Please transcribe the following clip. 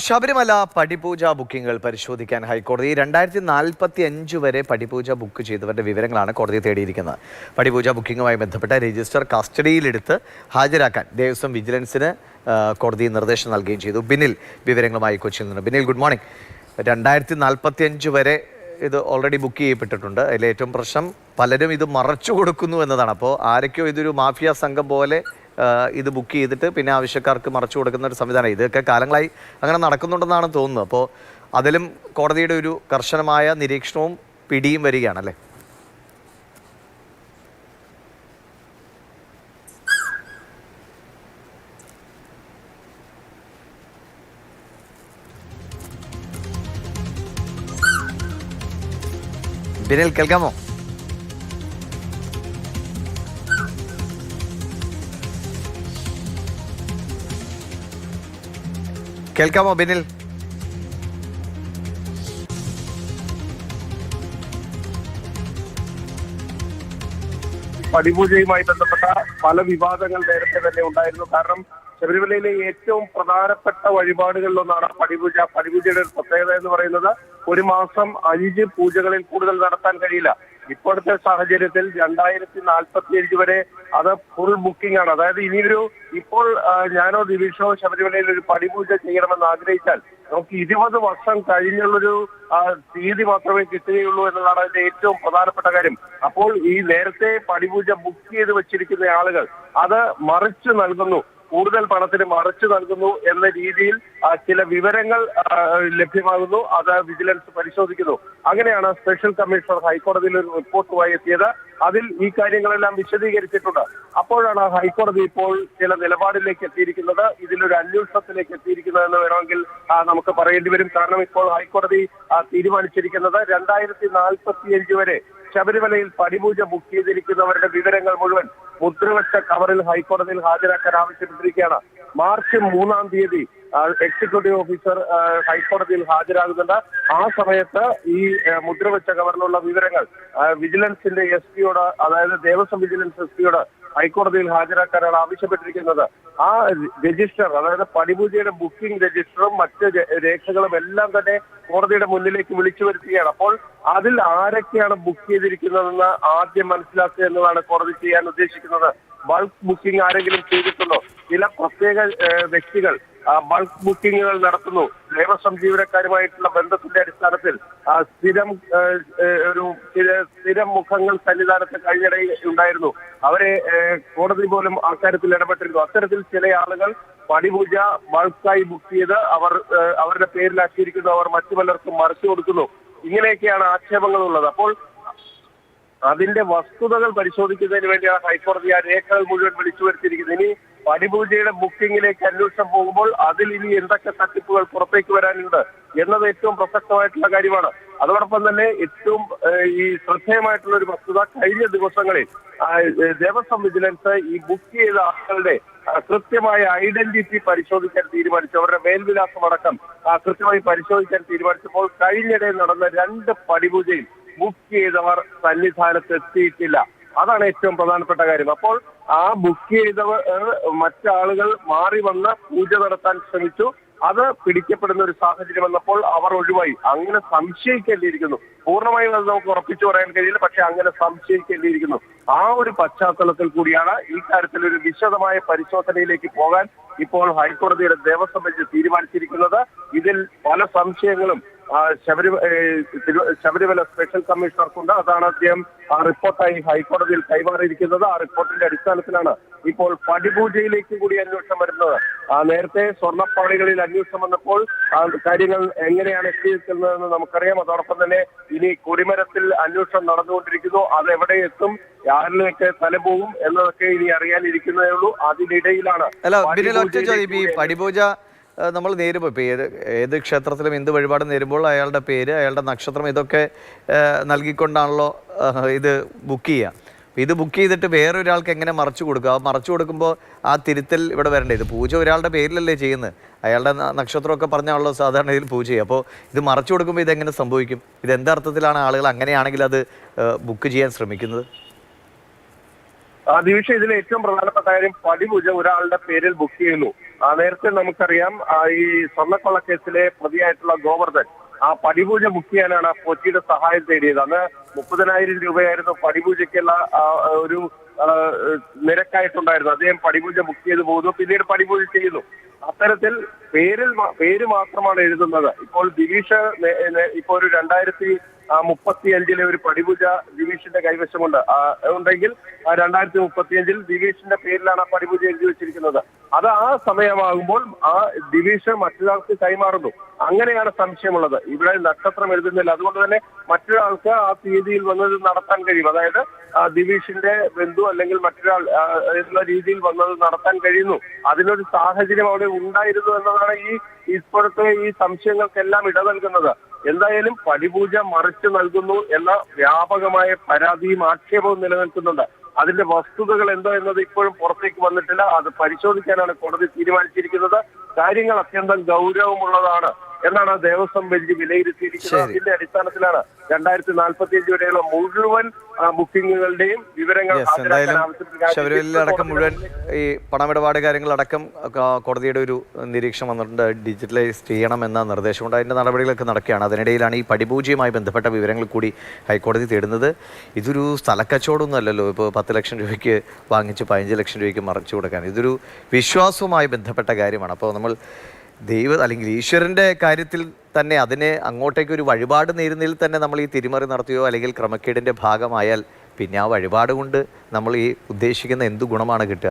ശബരിമല പടിപൂജ ബുക്കിംഗുകൾ പരിശോധിക്കാൻ ഹൈക്കോടതി 2045 വരെ പടിപൂജ ബുക്ക് ചെയ്തവരുടെ വിവരങ്ങളാണ് കോടതി തേടിയിരിക്കുന്നത്. പടിപൂജ ബുക്കിംഗുമായി ബന്ധപ്പെട്ട രജിസ്റ്റർ കസ്റ്റഡിയിലെടുത്ത് ഹാജരാക്കാൻ ദേവസ്വം വിജിലൻസിന് കോടതി നിർദ്ദേശം നൽകുകയും ചെയ്തു. ബിനിൽ വിവരങ്ങളുമായി കൊച്ചിയിൽ നിന്ന്. Binil, good morning. 2045 വരെ ഇത് ഓൾറെഡി ബുക്ക് ചെയ്യപ്പെട്ടിട്ടുണ്ട്. അതിൽ ഏറ്റവും പ്രശ്നം പലരും ഇത് മറച്ചു കൊടുക്കുന്നു എന്നതാണ്. അപ്പോൾ ആരൊക്കെയോ ഇതൊരു മാഫിയ സംഘം പോലെ ഇത് ബുക്ക് ചെയ്തിട്ട് പിന്നെ ആവശ്യക്കാർക്ക് മറച്ചു കൊടുക്കുന്ന ഒരു സംവിധാനം. ഇതൊക്കെ കാലങ്ങളായി അങ്ങനെ നടക്കുന്നുണ്ടെന്നാണ് തോന്നുന്നത്. അപ്പോൾ അതിലും കോടതിയുടെ ഒരു കർശനമായ നിരീക്ഷണവും പിടിയും വരികയാണല്ലേ? ബിനിൽ, കേൾക്കാമോ? കേൾക്കാമോ ബിനിൽ? പടിപൂജയുമായി ബന്ധപ്പെട്ട പല വിവാദങ്ങൾ നേരത്തെ തന്നെ ഉണ്ടായിരുന്നു. കാരണം ശബരിമലയിലെ ഏറ്റവും പ്രധാനപ്പെട്ട വഴിപാടുകളിലൊന്നാണ് പടിപൂജ. പടിപൂജയുടെ ഒരു പ്രത്യേകത എന്ന് പറയുന്നത് 1 മാസം 5 പൂജകളിൽ കൂടുതൽ നടത്താൻ കഴിയില്ല. ഇപ്പോഴത്തെ സാഹചര്യത്തിൽ 2045 വരെ അത് ഫുൾ ബുക്കിംഗ് ആണ്. അതായത് ഇനിയൊരു ഇപ്പോൾ ഞാനോ ദിലീഷോ ശബരിമലയിൽ ഒരു പടിപൂജ ചെയ്യണമെന്ന് ആഗ്രഹിച്ചാൽ നമുക്ക് 20 വർഷം കഴിഞ്ഞുള്ളൊരു തീയതി മാത്രമേ കിട്ടുകയുള്ളൂ എന്നതാണ് അതിന്റെ ഏറ്റവും പ്രധാനപ്പെട്ട കാര്യം. അപ്പോൾ ഈ നേരത്തെ പടിപൂജ ബുക്ക് ചെയ്ത് വെച്ചിരിക്കുന്ന ആളുകൾ അത് മറിച്ചു നൽകുന്നു, കൂടുതൽ പണത്തിന് മറിച്ചു നൽകുന്നു എന്ന രീതിയിൽ ചില വിവരങ്ങൾ ലഭ്യമാകുന്നു. അത് വിജിലൻസ് പരിശോധിക്കുന്നു. അങ്ങനെയാണ് സ്പെഷ്യൽ കമ്മീഷണർ ഹൈക്കോടതിയിൽ ഒരു റിപ്പോർട്ടുമായി എത്തിയത്. അതിൽ ഈ കാര്യങ്ങളെല്ലാം വിശദീകരിച്ചിട്ടുണ്ട്. അപ്പോഴാണ് ഹൈക്കോടതി ഇപ്പോൾ ചില നിലപാടിലേക്ക് എത്തിയിരിക്കുന്നത്, ഇതിലൊരു അന്വേഷണത്തിലേക്ക് എത്തിയിരിക്കുന്നതെന്ന് വേണമെങ്കിൽ നമുക്ക് പറയേണ്ടി വരും. കാരണം ഇപ്പോൾ ഹൈക്കോടതി തീരുമാനിച്ചിരിക്കുന്നത് 2045 വരെ ശബരിമലയിൽ പടിപൂജ ബുക്ക് ചെയ്തിരിക്കുന്നവരുടെ വിവരങ്ങൾ മുഴുവൻ മുദ്രവെച്ച കവറിൽ ഹൈക്കോടതിയിൽ ഹാജരാക്കാൻ ആവശ്യപ്പെട്ടിരിക്കുകയാണ്. മാർച്ച് 3-ാം തീയതി എക്സിക്യൂട്ടീവ് ഓഫീസർ ഹൈക്കോടതിയിൽ ഹാജരാകുന്നുണ്ട്. ആ സമയത്ത് ഈ മുദ്രവെച്ച കവറിലുള്ള വിവരങ്ങൾ വിജിലൻസിന്റെ SP യോട്, അതായത് ദേവസ്വം വിജിലൻസ് SP യോട് ഹൈക്കോടതിയിൽ ഹാജരാക്കാനാണ് ആവശ്യപ്പെട്ടിരിക്കുന്നത്. ആ രജിസ്റ്റർ, അതായത് പടിപൂജയുടെ ബുക്കിംഗ് രജിസ്റ്ററും മറ്റ് രേഖകളും എല്ലാം തന്നെ കോടതിയുടെ മുന്നിലേക്ക് വിളിച്ചു വരുത്തുകയാണ്. അപ്പോൾ അതിൽ ആരൊക്കെയാണ് ബുക്ക് ചെയ്തിരിക്കുന്നതെന്ന് ആദ്യം മനസ്സിലാക്കുക എന്നതാണ് കോടതി ചെയ്യാൻ ഉദ്ദേശിക്കുന്നത്. ബൾക്ക് ബുക്കിംഗ് ആരെങ്കിലും ചെയ്തിട്ടുണ്ടോ? ചില പ്രത്യേക വ്യക്തികൾ ബൾക്ക് ബുക്കിങ്ങുകൾ നടത്തുന്നു. ദേവസ്വം ജീവനക്കാരുമായിട്ടുള്ള ബന്ധത്തിന്റെ അടിസ്ഥാനത്തിൽ സ്ഥിരം മുഖങ്ങൾ സന്നിധാനത്ത് കഴിഞ്ഞിടയിൽ ഉണ്ടായിരുന്നു. അവരെ കോടതി പോലും അക്കാര്യത്തിൽ ഇടപെട്ടിരുന്നു. അത്തരത്തിൽ ചില ആളുകൾ പടിപൂജ ബൾക്കായി ബുക്ക് ചെയ്ത് അവരുടെ പേരിലാക്കിയിരിക്കുന്നു, അവർ മറ്റു പലർക്കും മറിച്ചു കൊടുക്കുന്നു. ഇങ്ങനെയൊക്കെയാണ് ആക്ഷേപങ്ങൾ ഉള്ളത്. അപ്പോൾ അതിന്റെ വസ്തുതകൾ പരിശോധിക്കുന്നതിന് വേണ്ടിയാണ് ഹൈക്കോടതി ആ രേഖകൾ മുഴുവൻ വിളിച്ചു വരുത്തിയിരിക്കുന്നത്. ഇനി പടിപൂജയുടെ ബുക്കിങ്ങിലേക്ക് അന്വേഷണം പോകുമ്പോൾ അതിൽ ഇനി എന്തൊക്കെ തട്ടിപ്പുകൾ പുറത്തേക്ക് വരാനുണ്ട് എന്നത് ഏറ്റവും പ്രസക്തമായിട്ടുള്ള കാര്യമാണ്. അതോടൊപ്പം തന്നെ ഏറ്റവും ഈ ശ്രദ്ധേയമായിട്ടുള്ള ഒരു വസ്തുത, കഴിഞ്ഞ ദിവസങ്ങളിൽ ദേവസ്വം വിജിലൻസ് ഈ ബുക്ക് ചെയ്ത ആളുകളുടെ കൃത്യമായ ഐഡന്റിറ്റി പരിശോധിക്കാൻ തീരുമാനിച്ചു. അവരുടെ മേൽവിലാസം അടക്കം കൃത്യമായി പരിശോധിക്കാൻ തീരുമാനിച്ചപ്പോൾ കഴിഞ്ഞിടെ നടന്ന 2 പടിപൂജയിൽ ബുക്ക് ചെയ്തവർ സന്നിധാനത്ത് എത്തിയിട്ടില്ല. അതാണ് ഏറ്റവും പ്രധാനപ്പെട്ട കാര്യം. അപ്പോൾ ആ ബുക്ക് ചെയ്തവർ മറ്റാളുകൾ മാറി വന്ന് പൂജ നടത്താൻ ശ്രമിച്ചു. അത് പിടിക്കപ്പെടുന്ന ഒരു സാഹചര്യം വന്നപ്പോൾ അവർ ഒഴിവായി. അങ്ങനെ സംശയിക്കേണ്ടിയിരിക്കുന്നു. പൂർണ്ണമായും അത് നമുക്ക് ഉറപ്പിച്ചു പറയാൻ കഴിയില്ല, പക്ഷെ അങ്ങനെ സംശയിക്കേണ്ടിയിരിക്കുന്നു. ആ ഒരു പശ്ചാത്തലത്തിൽ കൂടിയാണ് ഈ കാര്യത്തിൽ ഒരു വിശദമായ പരിശോധനയിലേക്ക് പോകാൻ ഇപ്പോൾ ഹൈക്കോടതിയുടെ ദേവസ്വം ബെഞ്ച് തീരുമാനിച്ചിരിക്കുന്നത്. ഇതിൽ പല സംശയങ്ങളും ശബരിമല സ്പെഷ്യൽ കമ്മീഷണർക്കുണ്ട്. അതാണ് അദ്ദേഹം ആ റിപ്പോർട്ടായി ഹൈക്കോടതിയിൽ കൈമാറിയിരിക്കുന്നത്. ആ റിപ്പോർട്ടിന്റെ അടിസ്ഥാനത്തിലാണ് ഇപ്പോൾ പടിപൂജയിലേക്ക് കൂടി അന്വേഷണം വരുന്നത്. നേരത്തെ സ്വർണ്ണപ്പാളികളിൽ അന്വേഷണം വന്നപ്പോൾ കാര്യങ്ങൾ എങ്ങനെയാണ് എത്തിയിരിക്കുന്നതെന്ന് നമുക്കറിയാം. അതോടൊപ്പം തന്നെ ഇനി കൊടിമരത്തിൽ അന്വേഷണം നടന്നുകൊണ്ടിരിക്കുന്നു. അതെവിടെ എത്തും, ആരിലേക്ക് തലപോകും എന്നതൊക്കെ ഇനി അറിയാനിരിക്കുന്നതേ ഉള്ളൂ. അതിനിടയിലാണ് പടിപൂജ നമ്മൾ നേരുമ്പോൾ, ഇപ്പോൾ ഏത് ക്ഷേത്രത്തിലും എന്ത് വഴിപാട് നേരുമ്പോൾ അയാളുടെ പേര്, അയാളുടെ നക്ഷത്രം, ഇതൊക്കെ നൽകിക്കൊണ്ടാണല്ലോ ഇത് ബുക്ക് ചെയ്യുക. ഇത് ബുക്ക് ചെയ്തിട്ട് വേറൊരാൾക്ക് എങ്ങനെ മറച്ചു കൊടുക്കുക? മറച്ചു കൊടുക്കുമ്പോൾ ആ തിരുത്തൽ ഇവിടെ വരണ്ടേ? ഇത് പൂജ ഒരാളുടെ പേരിലല്ലേ ചെയ്യുന്നത്, അയാളുടെ നക്ഷത്രമൊക്കെ പറഞ്ഞാണല്ലോ സാധാരണ ഇതിൽ പൂജ ചെയ്യുക. അപ്പോൾ ഇത് മറച്ചു കൊടുക്കുമ്പോൾ ഇതെങ്ങനെ സംഭവിക്കും? ഇതെന്തർത്ഥത്തിലാണ് ആളുകൾ അങ്ങനെയാണെങ്കിൽ അത് ബുക്ക് ചെയ്യാൻ ശ്രമിക്കുന്നത്? ദിവിഷ ഇതിലെ ഏറ്റവും പ്രധാനപ്പെട്ട കാര്യം പടിപൂജ ഒരാളുടെ പേരിൽ ബുക്ക് ചെയ്യുന്നു. നേരത്തെ നമുക്കറിയാം ഈ സ്വർണ്ണക്കൊള്ള കേസിലെ പ്രതിയായിട്ടുള്ള ഗോവർദ്ധൻ ആ പടിപൂജ ബുക്ക് ചെയ്യാനാണ് കൊച്ചിയുടെ സഹായം തേടിയത്. അന്ന് 30,000 രൂപയായിരുന്നു പടിപൂജയ്ക്കുള്ള ഒരു നിരക്കായിട്ടുണ്ടായിരുന്നു. അദ്ദേഹം പടിപൂജ ബുക്ക് ചെയ്ത് പോകുന്നു, പിന്നീട് പടിപൂജ ചെയ്യുന്നു. അത്തരത്തിൽ പേര് മാത്രമാണ് എഴുതുന്നത്. ഇപ്പോൾ ദിവിഷ് ഇപ്പോൾ ഒരു 2035 ഒരു പടിപൂജ ദിവിഷിന്റെ കൈവശമുണ്ട് ഉണ്ടെങ്കിൽ 2035 ദിവിഷിന്റെ പേരിലാണ് ആ പടിപൂജ എഴുതി വെച്ചിരിക്കുന്നത്. അത് ആ സമയമാകുമ്പോൾ ആ ദിവിഷ് മറ്റൊരാൾക്ക് കൈമാറുന്നു. അങ്ങനെയാണ് സംശയമുള്ളത്. ഇവിടെ നക്ഷത്രം എഴുതുന്നില്ല. അതുകൊണ്ട് തന്നെ മറ്റൊരാൾക്ക് ആ തീയതിയിൽ വന്നത് നടത്താൻ കഴിയും. അതായത് ദിവിഷിന്റെ ബന്ധു അല്ലെങ്കിൽ മറ്റൊരാൾ എന്ന രീതിയിൽ വന്നത് നടത്താൻ കഴിയുന്നു. അതിനൊരു സാഹചര്യം അവിടെ ഉണ്ടായിരുന്നു എന്നതാണ് ഇപ്പോഴത്തെ ഈ സംശയങ്ങൾക്കെല്ലാം ഇട നൽകുന്നത്. എന്തായാലും പടിപൂജ മറിച്ചു നൽകുന്നു എന്ന വ്യാപകമായ പരാതിയും ആക്ഷേപവും നിലനിൽക്കുന്നുണ്ട്. അതിന്റെ വസ്തുതകൾ എന്തോ എന്നത് ഇപ്പോഴും പുറത്തേക്ക് വന്നിട്ടില്ല. അത് പരിശോധിക്കാനാണ് കോടതി തീരുമാനിച്ചിരിക്കുന്നത്. കാര്യങ്ങൾ അത്യന്തം ഗൗരവമുള്ളതാണ് എന്നാണ് ദേവസ്വം ബെഞ്ച് വിലയിരുത്തിയിരിക്കുന്നത്. അതിന്റെ അടിസ്ഥാനത്തിലാണ് 2045 വരെയുള്ള മുഴുവൻ ബുക്കിങ്ങുകളുടെയും വിവരങ്ങൾ ഹാജരാക്കാൻ ആവശ്യപ്പെട്ട ശബരിമലയിലടക്കം മുഴുവൻ ഈ പണമിടപാട് കാര്യങ്ങളടക്കം കോടതിയുടെ ഒരു നിരീക്ഷണം വന്നിട്ടുണ്ട്. ഡിജിറ്റലൈസ് ചെയ്യണമെന്ന നിർദ്ദേശമുണ്ട്. അതിൻ്റെ നടപടികളൊക്കെ നടക്കുകയാണ്. അതിനിടയിലാണ് ഈ പടിപൂജയുമായി ബന്ധപ്പെട്ട വിവരങ്ങൾ കൂടി ഹൈക്കോടതി തേടുന്നത്. ഇതൊരു സ്ഥലക്കച്ചവടമൊന്നും അല്ലല്ലോ. ഇപ്പോൾ 10 ലക്ഷം രൂപയ്ക്ക് വാങ്ങിച്ച് 15 ലക്ഷം രൂപയ്ക്ക് മറിച്ചു കൊടുക്കാൻ. ഇതൊരു വിശ്വാസവുമായി ബന്ധപ്പെട്ട കാര്യമാണ്. അപ്പോൾ നമ്മൾ അല്ലെങ്കിൽ ഈശ്വരൻ്റെ കാര്യത്തിൽ തന്നെ അതിനെ അങ്ങോട്ടേക്ക് ഒരു വഴിപാട് നേരുന്നതിൽ തന്നെ നമ്മൾ ഈ തിരിമറി നടത്തുകയോ അല്ലെങ്കിൽ ക്രമക്കേടിൻ്റെ ഭാഗമായാൽ പിന്നെ ആ വഴിപാട് കൊണ്ട് നമ്മൾ ഈ ഉദ്ദേശിക്കുന്ന എന്ത് ഗുണമാണ് കിട്ടുക?